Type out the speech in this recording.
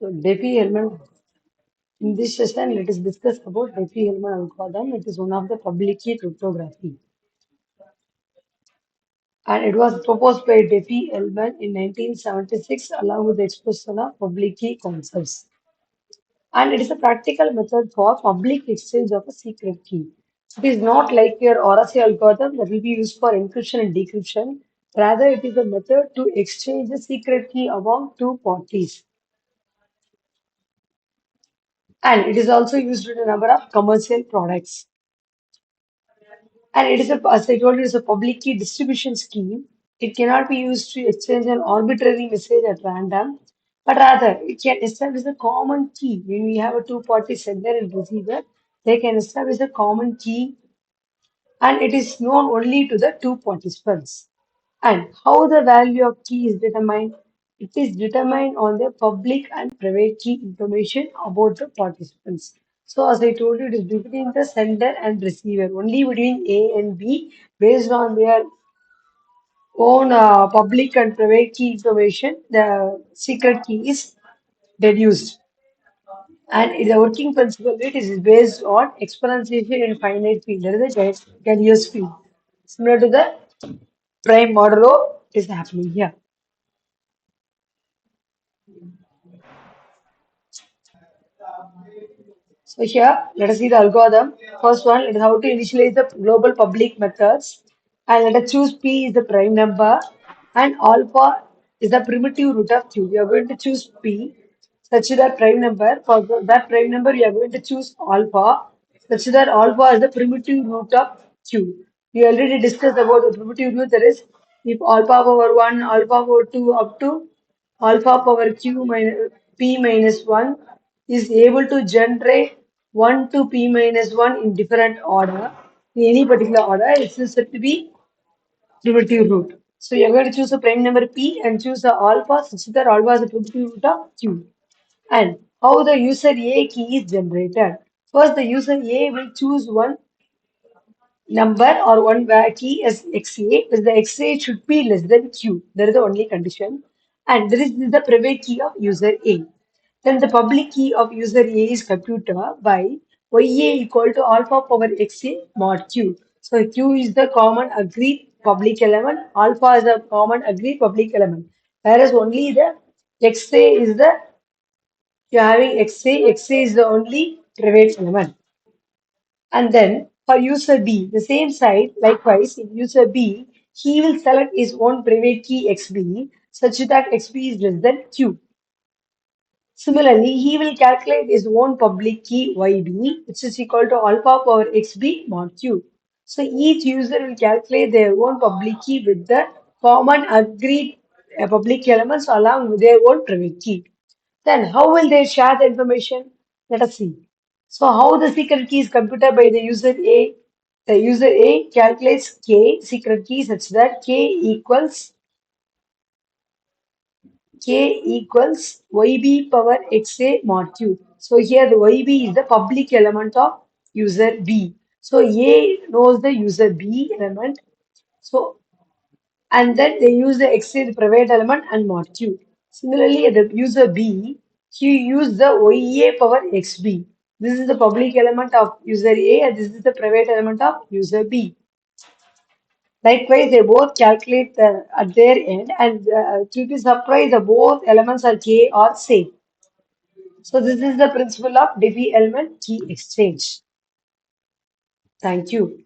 So Diffie Hellman, in this session, let us discuss about Diffie Hellman algorithm. It is one of the public key cryptography, and it was proposed by Diffie Hellman in 1976, along with the expression of public key concepts. And it is a practical method for public exchange of a secret key. It is not like your RSA algorithm that will be used for encryption and decryption. Rather, it is a method to exchange the secret key among two parties. And it is also used in a number of commercial products. And it is as I told you, it is a public key distribution scheme. It cannot be used to exchange an arbitrary message at random, but rather it can establish a common key. When we have a two-party sender and receiver, they can establish a common key, and it is known only to the two participants. And how the value of key is determined? It is determined on the public and private key information about the participants. So as I told you, it is between the sender and receiver, only between A and B based on their own public and private key information, the secret key is deduced. And the working principle it is based on exponentiation in finite field. That is the Gauss field. Similar to the prime modulo is happening here. So here, let us see the algorithm. First one, let us how to initialize the global public methods. And let us choose P is the prime number and alpha is the primitive root of Q. We are going to choose P such that prime number. For that prime number, we are going to choose alpha such that alpha is the primitive root of Q. We already discussed about the primitive root. That is, if alpha power 1, alpha power 2 up to alpha power q minus p minus 1 is able to generate 1 to p minus 1 in different order, in any particular order, it is said to be primitive root. So you're going to choose a prime number p and choose the alpha such that alpha is a primitive root of q. And how the user A key is generated. First, the user A will choose one number or one key as XA, but the XA should be less than Q. That is the only condition. And this is the private key of user A. Then the public key of user A is computed by YA equal to alpha power XA mod Q. So Q is the common agreed public element, alpha is the common agreed public element. Whereas only the XA is the, you are having XA is the only private element. And then for user B, the same side, likewise, in user B, he will select his own private key XB such that XB is less than Q. Similarly, he will calculate his own public key YB, which is equal to alpha power XB mod Q. So each user will calculate their own public key with the common agreed public elements along with their own private key. Then how will they share the information? Let us see. So how the secret key is computed by the user A? The user A calculates K secret key such that K equals YB power XA mod Q. So here the YB is the public element of user B. So A knows the user B element. So and then they use the XA the private element and mod Q. Similarly, the user B, he used the OEA power XB. This is the public element of user A and this is the private element of user B. Likewise, they both calculate at their end and to be surprised, the both elements are K or same. So this is the principle of Diffie Hellman key exchange. Thank you.